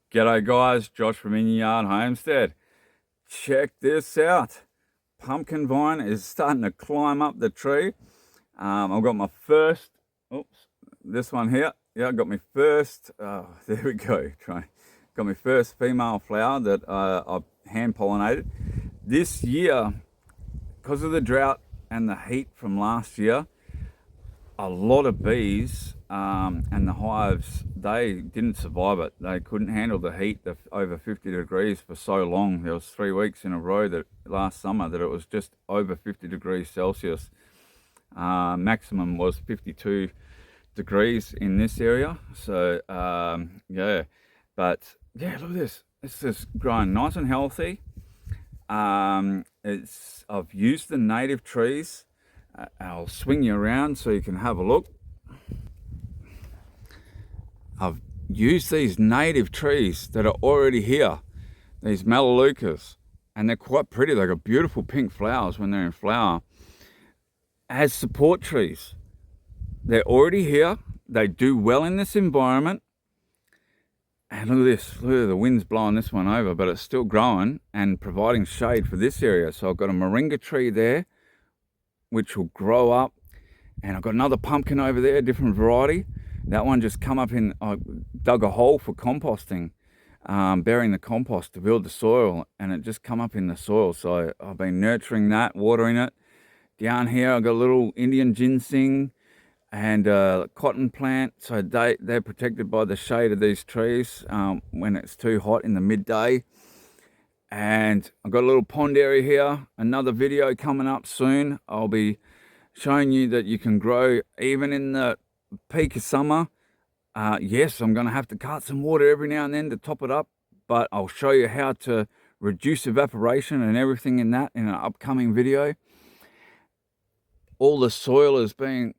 G'day guys, Josh from In Your Yard Homestead. Check this out. Pumpkin vine is starting to climb up the tree. I've got my first, oops, this one here. Yeah, I got my first, there we go. Got my first female flower that I've hand pollinated. This year, because of the drought and the heat from last year, a lot of bees and the hives, they didn't survive it. They couldn't handle the heat of over 50 degrees for so long. There was 3 weeks in a row that last summer that it was just over 50 degrees Celsius. Maximum was 52 degrees in this area. So yeah, but yeah, look at this. It's just growing nice and healthy. I've used the native trees. I'll swing you around so you can have a look. I've used these native trees that are already here, these melaleucas, and they're quite pretty. They've got beautiful pink flowers when they're in flower, as support trees. They're already here. They do well in this environment. And look at this, look at the wind's blowing this one over, but it's still growing and providing shade for this area. So I've got a moringa tree there, which will grow up. And I've got another pumpkin over there, different variety. That one just come up in, I dug a hole for composting, burying the compost to build the soil, and it just come up in the soil. So I've been nurturing that, watering it. Down here I've got a little Indian ginseng and a cotton plant. So they're protected by the shade of these trees when it's too hot in the midday. And I've got a little pond area here. Another video coming up soon. I'll be showing you that you can grow even in the peak of summer. Yes, I'm going to have to cut some water every now and then to top it up, but I'll show you how to reduce evaporation and everything in that in an upcoming video. All the soil is being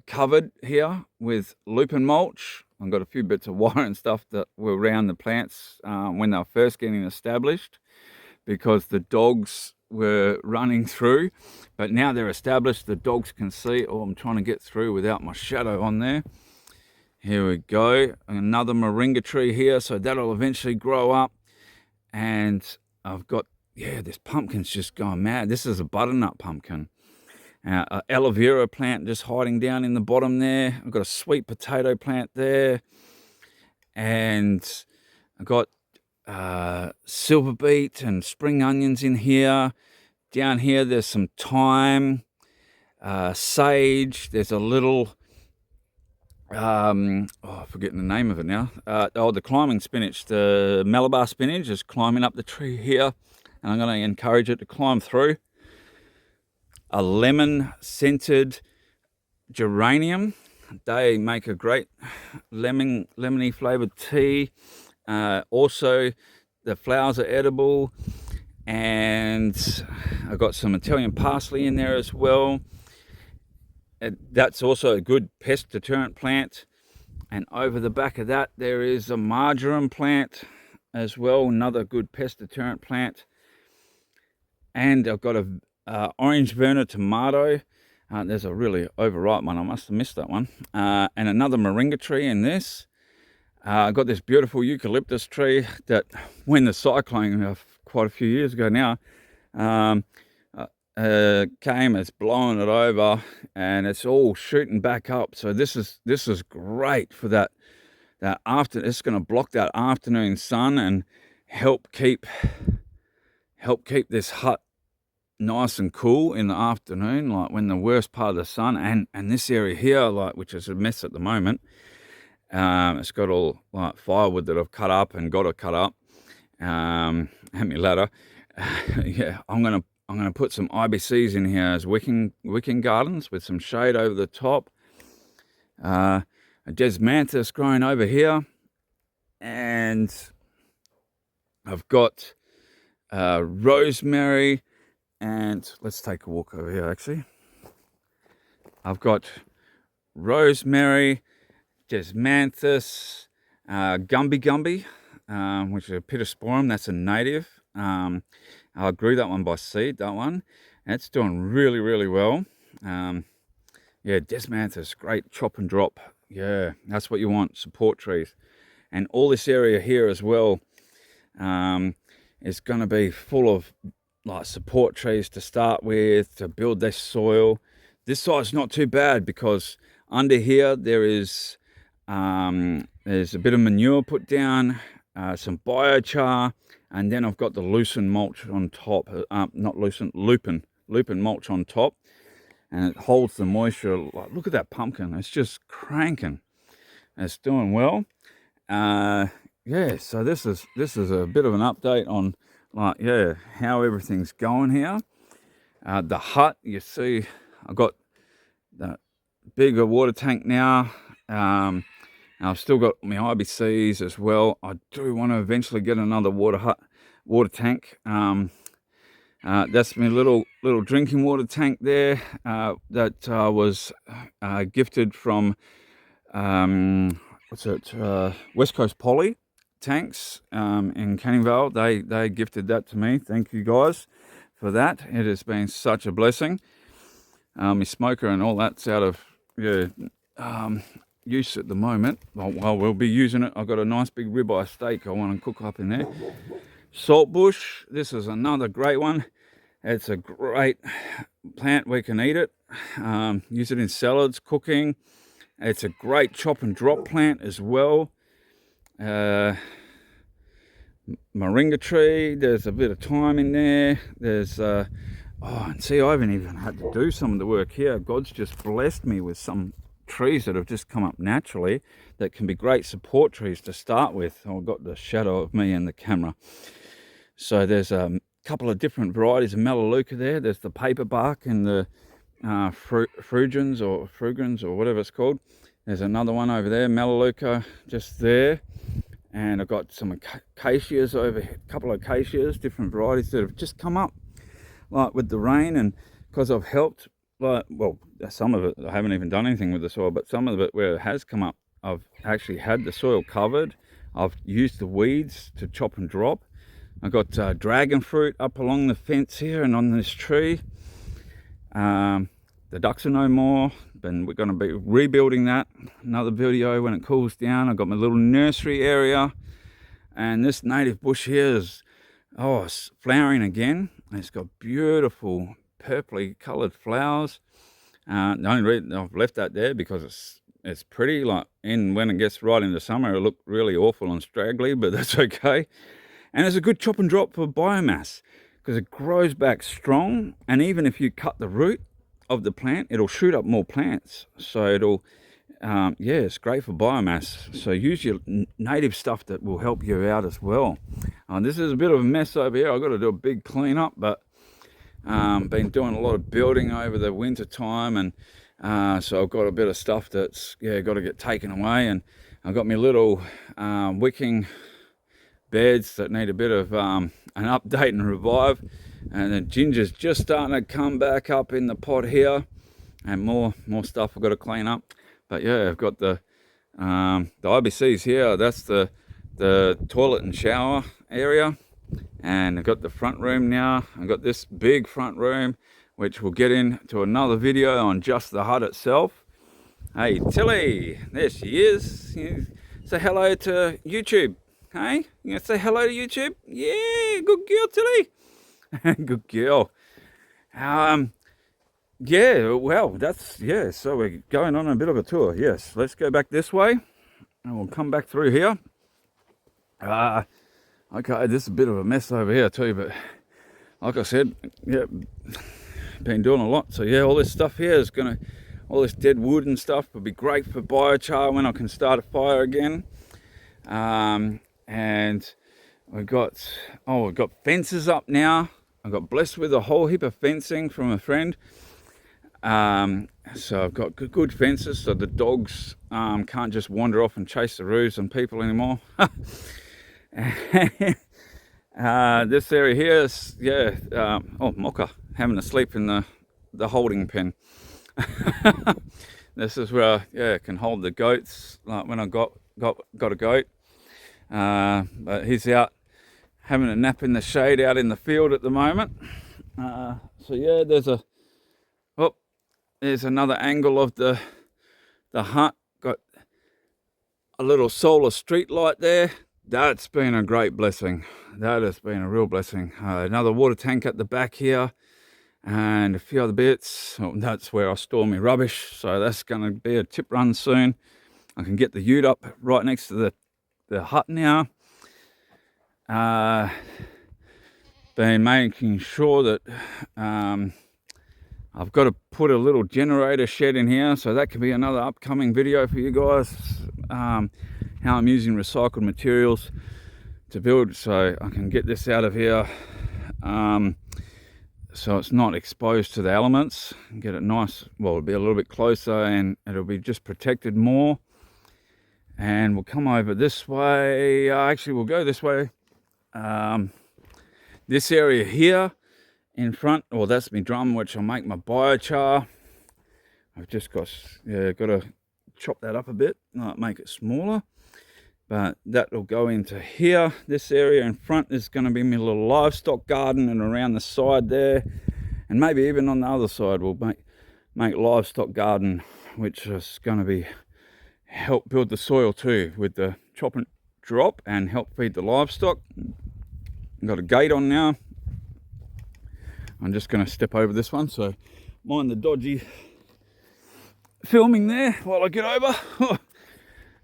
covered here with lupin mulch. I've got a few bits of wire and stuff that were around the plants when they were first getting established, because the dogs were running through, but now they're established, the dogs can see. Oh, I'm trying to get through without my shadow on there. Here we go, another moringa tree here, so that'll eventually grow up. And I've got, yeah, this pumpkin's just going mad. This is a butternut pumpkin. Aloe vera plant just hiding down in the bottom there. I've got a sweet potato plant there, and I've got silver beet and spring onions in here. Down here there's some thyme, sage. There's a little I'm forgetting the name of it now. The climbing spinach, the Malabar spinach is climbing up the tree here, and I'm going to encourage it to climb through. A lemon scented geranium. They make a great lemony flavored tea. Also, the flowers are edible, and I've got some Italian parsley in there as well. That's also a good pest deterrent plant. And over the back of that there is a marjoram plant as well, another good pest deterrent plant. And I've got a orange Verna tomato. There's a really overripe one, I must have missed that one. And another moringa tree in this. I've got this beautiful eucalyptus tree that, when the cyclone quite a few years ago now came, it's blowing it over, and it's all shooting back up. So this is great for that after. It's going to block that afternoon sun and help keep this hut nice and cool in the afternoon, like when the worst part of the sun. And this area here, like, which is a mess at the moment, it's got all like firewood that I've cut up and got to cut up, and my ladder. Yeah, I'm gonna put some IBCs in here as wicking gardens with some shade over the top. A desmanthus growing over here, and I've got rosemary. And let's take a walk over here, actually. I've got rosemary, desmanthus, gumby, which is a pittosporum. That's a native. I grew that one by seed, that one. And it's doing really, really well. Yeah, desmanthus, great chop and drop. Yeah, that's what you want, support trees. And all this area here as well is going to be full of like support trees to start with, to build this soil. This side's not too bad because under here there's a bit of manure put down, some biochar, and then I've got the loosened mulch on top, not loosened, lupin mulch on top, and it holds the moisture. Like, look at that pumpkin, it's just cranking, it's doing well. Yeah, so this is a bit of an update on like, yeah, how everything's going here. The hut, you see, I've got the bigger water tank now. I've still got my IBCs as well. I do want to eventually get another water tank. That's my little drinking water tank there that was gifted from West Coast Poly tanks in Canning Vale. They gifted that to me. Thank you guys for that. It has been such a blessing. My smoker and all that's out of use at the moment. Well, we'll be using it. I've got a nice big ribeye steak I want to cook up in there. Saltbush, this is another great one. It's a great plant. We can eat it, use it in salads, cooking. It's a great chop and drop plant as well. Moringa tree, there's a bit of thyme in there. There's and see, I haven't even had to do some of the work here. God's just blessed me with some trees that have just come up naturally that can be great support trees to start with. I've got the shadow of me in the camera. So there's a couple of different varieties of melaleuca there. There's the paperbark and the frugrans or whatever it's called. There's another one over there, melaleuca, just there. And I've got some acacias over here, a couple of acacias, different varieties that have just come up like with the rain. And because I've helped, like, well, some of it I haven't even done anything with the soil, but some of it where it has come up, I've actually had the soil covered. I've used the weeds to chop and drop. I've got dragon fruit up along the fence here and on this tree. The ducks are no more, and we're going to be rebuilding that. Another video when it cools down. I've got my little nursery area, and this native bush here is it's flowering again. It's got beautiful purpley coloured flowers. The only reason I've left that there because it's pretty. Like when it gets right into summer, it'll look really awful and straggly, but that's okay. And it's a good chop and drop for biomass because it grows back strong, and even if you cut the root of the plant, it'll shoot up more plants. So it'll it's great for biomass. So use your native stuff that will help you out as well. This is a bit of a mess over here. I've got to do a big cleanup, but been doing a lot of building over the winter time, and so I've got a bit of stuff that's got to get taken away. And I've got my little wicking beds that need a bit of an update and revive. And the ginger's just starting to come back up in the pot here, and more stuff I've got to clean up. But yeah, I've got the IBCs here. That's the toilet and shower area, and I've got the front room now. I've got this big front room, which we'll get into another video on just the hut itself. Hey Tilly, there she is. Say hello to YouTube. Hey, you gonna say hello to YouTube? Yeah, good girl, Tilly. Good girl. So we're going on a bit of a tour. Yes, let's go back this way and we'll come back through here. Okay, this is a bit of a mess over here too, but like I said, been doing a lot. So yeah, all this stuff here is all this dead wood and stuff will be great for biochar when I can start a fire again. And we've got fences up now. I got blessed with a whole heap of fencing from a friend. So I've got good fences so the dogs can't just wander off and chase the roos on people anymore. This area here is, Mocha having to sleep in the holding pen. This is where I can hold the goats, like when I got a goat. But he's out having a nap in the shade out in the field at the moment. So yeah, there's another angle of the hut. Got a little solar street light there. That's been a great blessing. That has been a real blessing. Another water tank at the back here, and a few other bits. Oh, that's where I store my rubbish, so that's going to be a tip run soon. I can get the ute up right next to the hut now. Been making sure that I've got to put a little generator shed in here, so that could be another upcoming video for you guys. How I'm using recycled materials to build, so I can get this out of here, so it's not exposed to the elements, and get it nice. Well, it'll be a little bit closer, and it'll be just protected more. And we'll come over this way. Actually, we'll go this way. This area here in front, well, that's my drum, which I'll make my biochar. I've just got to chop that up a bit, make it smaller. But that will go into here. This area in front is going to be my little livestock garden, and around the side there, and maybe even on the other side, we'll make livestock garden, which is going to be help build the soil too with the chop and drop, and help feed the livestock. I've got a gate on now. I'm just going to step over this one, so mind the dodgy filming there while I get over.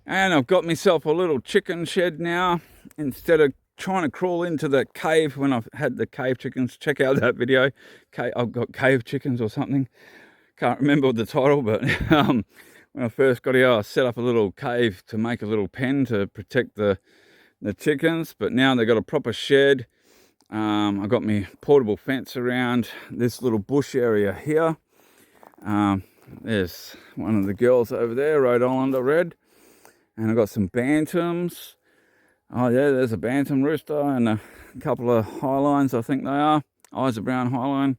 And I've got myself a little chicken shed now, instead of trying to crawl into the cave when I've had the cave chickens. Check out that video. I've got cave chickens or something. Can't remember the title, but when I first got here, I set up a little cave to make a little pen to protect the chickens. But now they've got a proper shed. I got my portable fence around this little bush area here. There's one of the girls over there, Rhode Islander Red. And I've got some bantams. Oh yeah, there's a bantam rooster and a couple of highlines, I think they are. Eyes brown highline.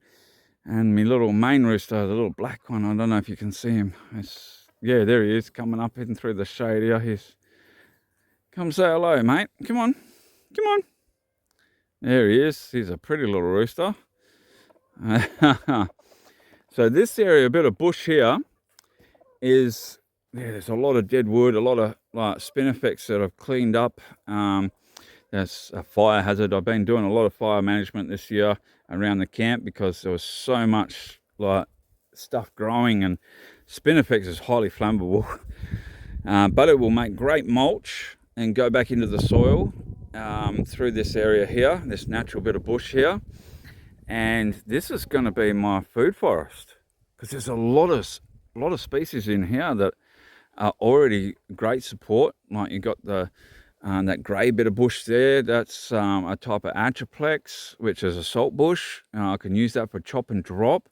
And my little main rooster, the little black one. I don't know if you can see him. Yeah, there he is, coming up in through the shade here. Come say hello, mate. Come on. Come on. There he is. He's a pretty little rooster. So this area, a bit of bush here, is... Yeah, there's a lot of dead wood, a lot of spinifex that I've cleaned up. That's a fire hazard. I've been doing a lot of fire management this year around the camp because there was so much stuff growing, and spinifex is highly flammable. But it will make great mulch and go back into the soil through this area here, this natural bit of bush here. And this is going to be my food forest, because there's a lot of species in here that are already great support. Like you got the that grey bit of bush there, that's a type of Atriplex, which is a salt bush. I can use that for chop and drop.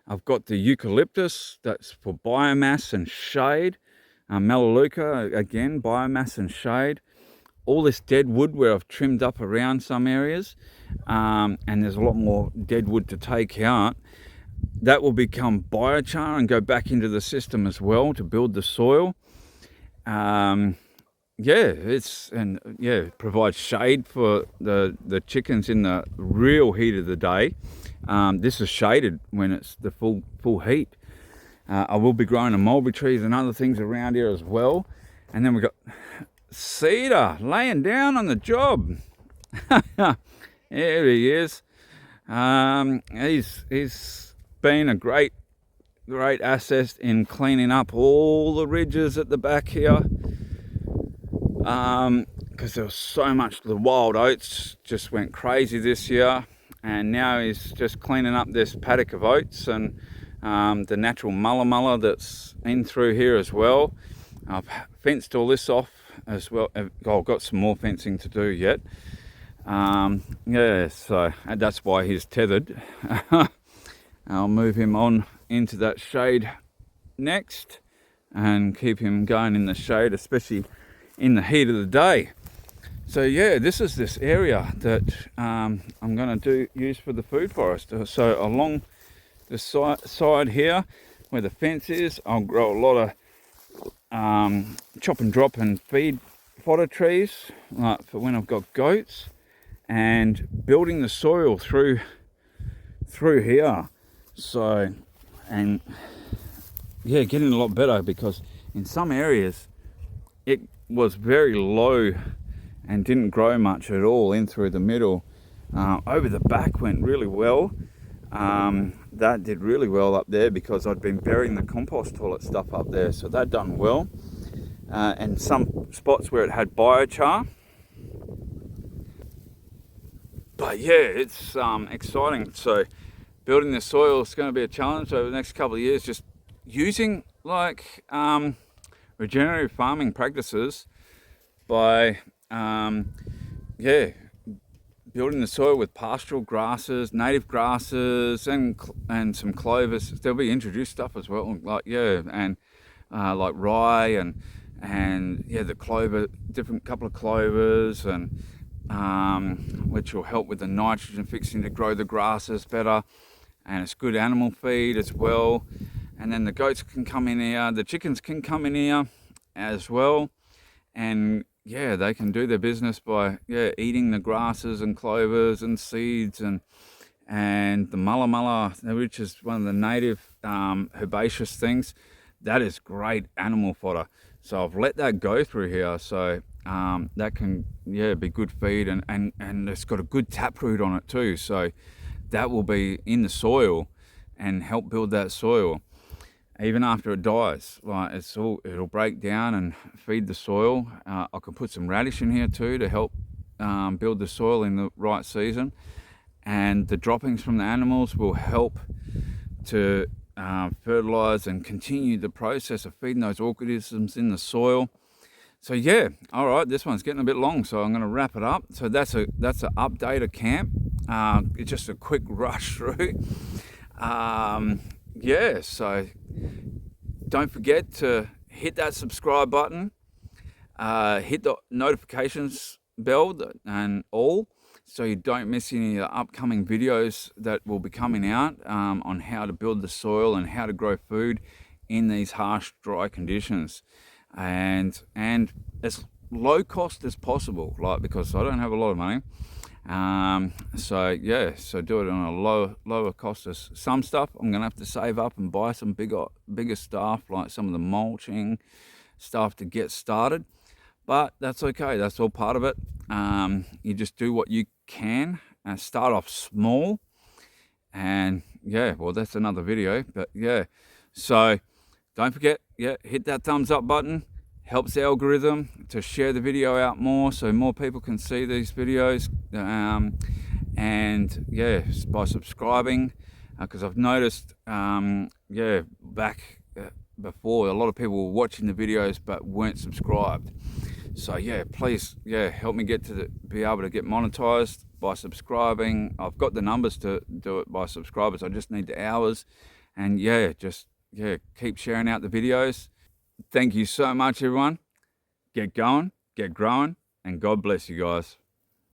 I've got the eucalyptus, that's for biomass and shade. Melaleuca, again, biomass and shade. All this dead wood where I've trimmed up around some areas, and there's a lot more dead wood to take out. That will become biochar and go back into the system as well to build the soil. It provides shade for the chickens in the real heat of the day. This is shaded when it's the full heat. I will be growing the mulberry trees and other things around here as well. And then we've got Cedar laying down on the job. There he is. He's been a great asset in cleaning up all the ridges at the back here, because there was so much. The wild oats just went crazy this year, and now he's just cleaning up this paddock of oats and the natural mulla that's in through here as well. I've fenced all this off as well. I've got some more fencing to do yet. So that's why he's tethered. I'll move him on into that shade next and keep him going in the shade, especially in the heat of the day. So yeah, this is this area that I'm going to use for the food forest. So along the side here where the fence is, I'll grow a lot of chop and drop and feed fodder trees, like for when I've got goats, and building the soil through here. So, and yeah, getting a lot better, because in some areas was very low and didn't grow much at all in through the middle. Over the back went really well. That did really well up there because I'd been burying the compost toilet stuff up there, so that done well. And some spots where it had biochar. But yeah, it's exciting. So building the soil is going to be a challenge over the next couple of years, just using like regenerative farming practices by building the soil with pastoral grasses, native grasses, and some clovers. There'll be introduced stuff as well, like like rye and the clover, different couple of clovers, and which will help with the nitrogen fixing to grow the grasses better, and it's good animal feed as well. And then the goats can come in here, the chickens can come in here as well, and they can do their business by eating the grasses and clovers and seeds and the mulla, which is one of the native herbaceous things. That is great animal fodder. So I've let that go through here, so that can be good feed, and it's got a good taproot on it too, so that will be in the soil and help build that soil even after it dies. Like it'll break down and feed the soil. I can put some radish in here too to help build the soil in the right season, and the droppings from the animals will help to fertilize and continue the process of feeding those organisms in the soil. So all right, this one's getting a bit long, so I'm going to wrap it up. So that's an update of camp. It's just a quick rush through. So don't forget to hit that subscribe button, hit the notifications bell and all, so you don't miss any of the upcoming videos that will be coming out on how to build the soil and how to grow food in these harsh, dry conditions, and as low cost as possible, like, because I don't have a lot of money. So do it on a lower cost. As some stuff I'm gonna have to save up and buy some bigger stuff, like some of the mulching stuff to get started, but that's okay, that's all part of it. You just do what you can and start off small, and that's another video. But so don't forget, hit that thumbs up button. Helps the algorithm to share the video out more, so more people can see these videos. And by subscribing, because I've noticed back before, a lot of people were watching the videos but weren't subscribed. So please help me get to be able to get monetized by subscribing. I've got the numbers to do it by subscribers, I just need the hours. And keep sharing out the videos. Thank you so much, everyone. Get going, get growing, and God bless you guys.